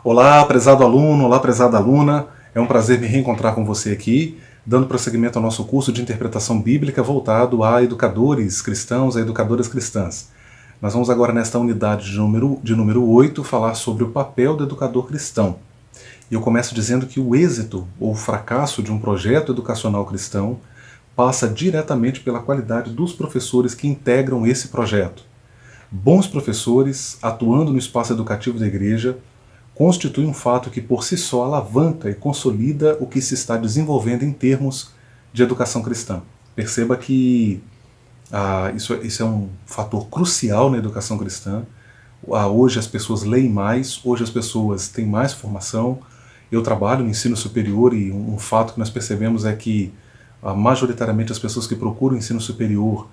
Olá, prezado aluno, olá, prezada aluna. É um prazer me reencontrar com você aqui, dando prosseguimento ao nosso curso de interpretação bíblica voltado a educadores cristãos, a educadoras cristãs. Nós vamos agora, nesta unidade de número 8, falar sobre o papel do educador cristão. E eu começo dizendo que o êxito ou o fracasso de um projeto educacional cristão passa diretamente pela qualidade dos professores que integram esse projeto. Bons professores, atuando no espaço educativo da igreja, constitui um fato que por si só alavanca e consolida o que se está desenvolvendo em termos de educação cristã. Perceba que isso é um fator crucial na educação cristã. Hoje as pessoas leem mais, hoje as pessoas têm mais formação. Eu trabalho no ensino superior e um fato que nós percebemos é que majoritariamente as pessoas que procuram ensino superior,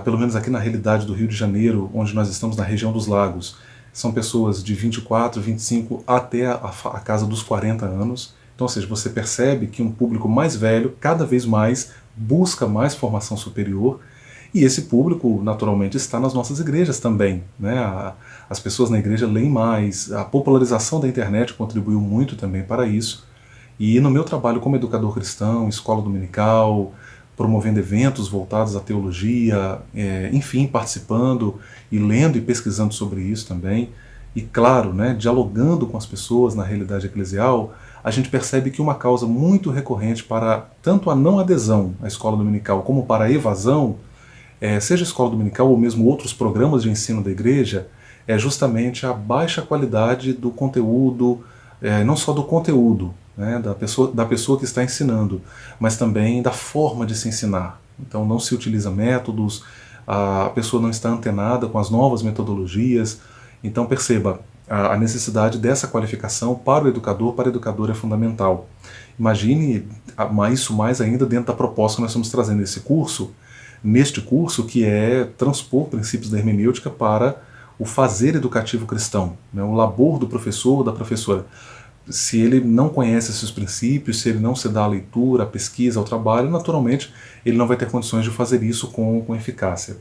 pelo menos aqui na realidade do Rio de Janeiro, onde nós estamos na região dos lagos, são pessoas de 24, 25 até a casa dos 40 anos. Então, ou seja, você percebe que um público mais velho, cada vez mais, busca mais formação superior, e esse público, naturalmente, está nas nossas igrejas também, né? As pessoas na igreja leem mais, a popularização da internet contribuiu muito também para isso, e no meu trabalho como educador cristão, escola dominical, promovendo eventos voltados à teologia, enfim, participando e lendo e pesquisando sobre isso também, e claro, né, dialogando com as pessoas na realidade eclesial, a gente percebe que uma causa muito recorrente para tanto a não adesão à escola dominical como para a evasão, seja a escola dominical ou mesmo outros programas de ensino da igreja, é justamente a baixa qualidade do conteúdo, não só do conteúdo, né, da pessoa que está ensinando, mas também da forma de se ensinar. Então não se utiliza métodos, a pessoa não está antenada com as novas metodologias. Então perceba, a necessidade dessa qualificação para o educador, para a educadora é fundamental. Imagine isso mais ainda dentro da proposta que nós estamos trazendo neste curso que é transpor princípios da hermenêutica para o fazer educativo cristão, né, o labor do professor ou da professora. Se ele não conhece esses princípios, se ele não se dá a leitura, a pesquisa, ao trabalho, naturalmente ele não vai ter condições de fazer isso com eficácia.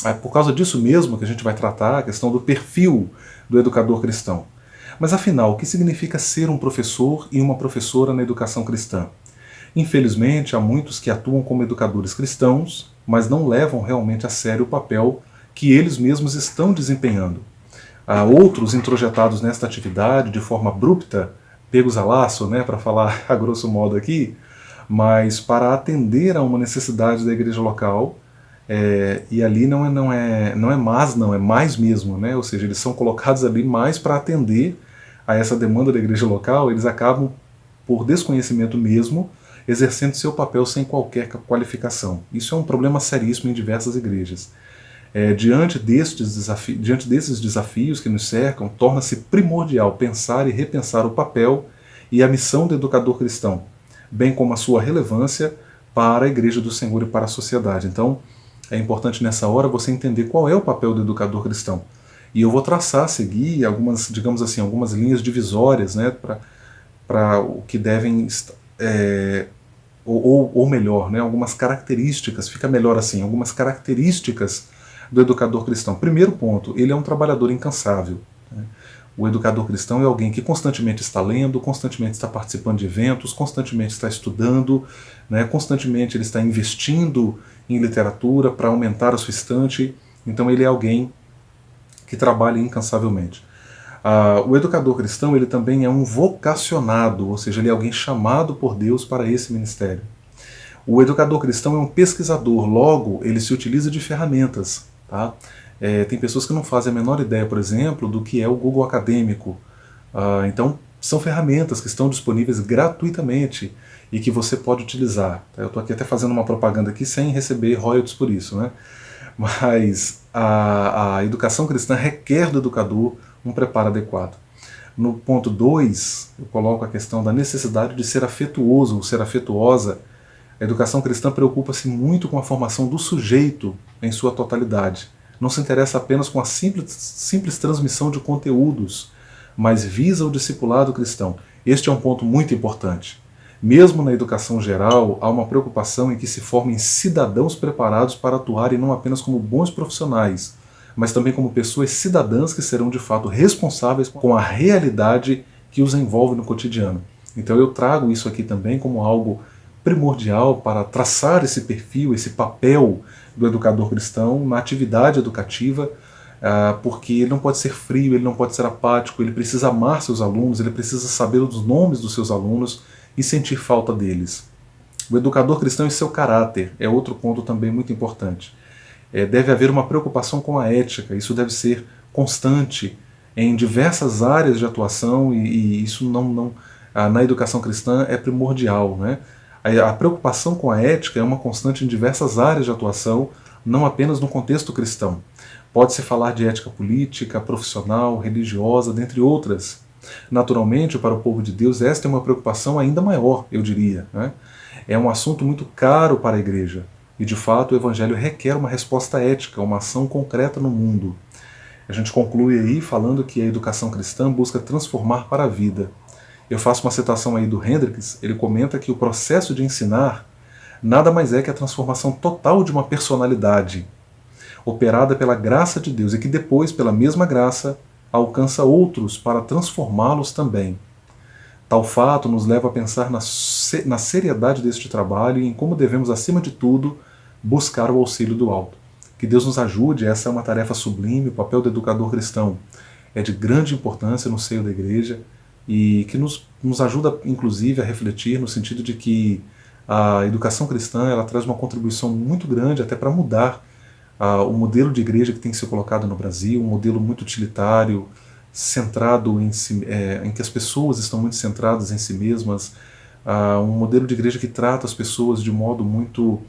É por causa disso mesmo que a gente vai tratar a questão do perfil do educador cristão. Mas afinal, o que significa ser um professor e uma professora na educação cristã? Infelizmente, há muitos que atuam como educadores cristãos, mas não levam realmente a sério o papel que eles mesmos estão desempenhando. Há outros introjetados nesta atividade de forma abrupta, pegos a laço, né, para falar a grosso modo aqui, mas para atender a uma necessidade da igreja local, e ali não é mais mesmo, né, ou seja, eles são colocados ali mais para atender a essa demanda da igreja local, eles acabam, por desconhecimento mesmo, exercendo seu papel sem qualquer qualificação. Isso é um problema seríssimo em diversas igrejas. Diante desses desafios que nos cercam, torna-se primordial pensar e repensar o papel e a missão do educador cristão, bem como a sua relevância para a Igreja do Senhor e para a sociedade. Então, é importante nessa hora você entender qual é o papel do educador cristão. E eu vou seguir algumas, digamos assim, algumas linhas divisórias, né, para o que devem, ou melhor, né, algumas características, fica melhor assim, algumas características do educador cristão. Primeiro ponto, ele é um trabalhador incansável. Né? O educador cristão é alguém que constantemente está lendo, constantemente está participando de eventos, constantemente está estudando, né? Constantemente ele está investindo em literatura para aumentar a sua estante. Então ele é alguém que trabalha incansavelmente. O educador cristão ele também é um vocacionado, ou seja, ele é alguém chamado por Deus para esse ministério. O educador cristão é um pesquisador, logo ele se utiliza de ferramentas. Tá? Tem pessoas que não fazem a menor ideia, por exemplo, do que é o Google Acadêmico. Então, são ferramentas que estão disponíveis gratuitamente e que você pode utilizar. Eu estou aqui até fazendo uma propaganda aqui sem receber royalties por isso, né? Mas a educação cristã requer do educador um preparo adequado. No ponto 2, eu coloco a questão da necessidade de ser afetuoso ou ser afetuosa. A educação cristã preocupa-se muito com a formação do sujeito em sua totalidade. Não se interessa apenas com a simples transmissão de conteúdos, mas visa o discipulado cristão. Este é um ponto muito importante. Mesmo na educação geral, há uma preocupação em que se formem cidadãos preparados para atuarem não apenas como bons profissionais, mas também como pessoas cidadãs que serão de fato responsáveis com a realidade que os envolve no cotidiano. Então eu trago isso aqui também como algo primordial para traçar esse perfil, esse papel do educador cristão na atividade educativa, porque ele não pode ser frio, ele não pode ser apático, ele precisa amar seus alunos, ele precisa saber os nomes dos seus alunos e sentir falta deles. O educador cristão e seu caráter é outro ponto também muito importante. Deve haver uma preocupação com a ética, isso deve ser constante em diversas áreas de atuação e isso na educação cristã é primordial, né? A preocupação com a ética é uma constante em diversas áreas de atuação, não apenas no contexto cristão. Pode-se falar de ética política, profissional, religiosa, dentre outras. Naturalmente, para o povo de Deus, esta é uma preocupação ainda maior, eu diria, né? É um assunto muito caro para a igreja. E, de fato, o Evangelho requer uma resposta ética, uma ação concreta no mundo. A gente conclui aí falando que a educação cristã busca transformar para a vida. Eu faço uma citação aí do Hendricks, ele comenta que o processo de ensinar nada mais é que a transformação total de uma personalidade, operada pela graça de Deus, e que depois, pela mesma graça, alcança outros para transformá-los também. Tal fato nos leva a pensar na seriedade deste trabalho e em como devemos, acima de tudo, buscar o auxílio do alto. Que Deus nos ajude, essa é uma tarefa sublime, o papel do educador cristão é de grande importância no seio da igreja e que nos ajuda, inclusive, a refletir no sentido de que a educação cristã ela traz uma contribuição muito grande até para mudar o modelo de igreja que tem se colocado no Brasil, um modelo muito utilitário, centrado em que as pessoas estão muito centradas em si mesmas, um modelo de igreja que trata as pessoas de modo muito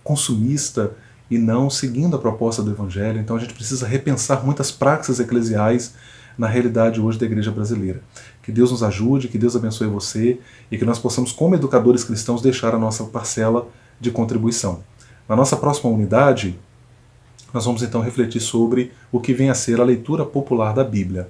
consumista e não seguindo a proposta do Evangelho. Então a gente precisa repensar muitas práticas eclesiais na realidade hoje da igreja brasileira. Que Deus nos ajude, que Deus abençoe você e que nós possamos, como educadores cristãos, deixar a nossa parcela de contribuição. Na nossa próxima unidade, nós vamos então refletir sobre o que vem a ser a leitura popular da Bíblia.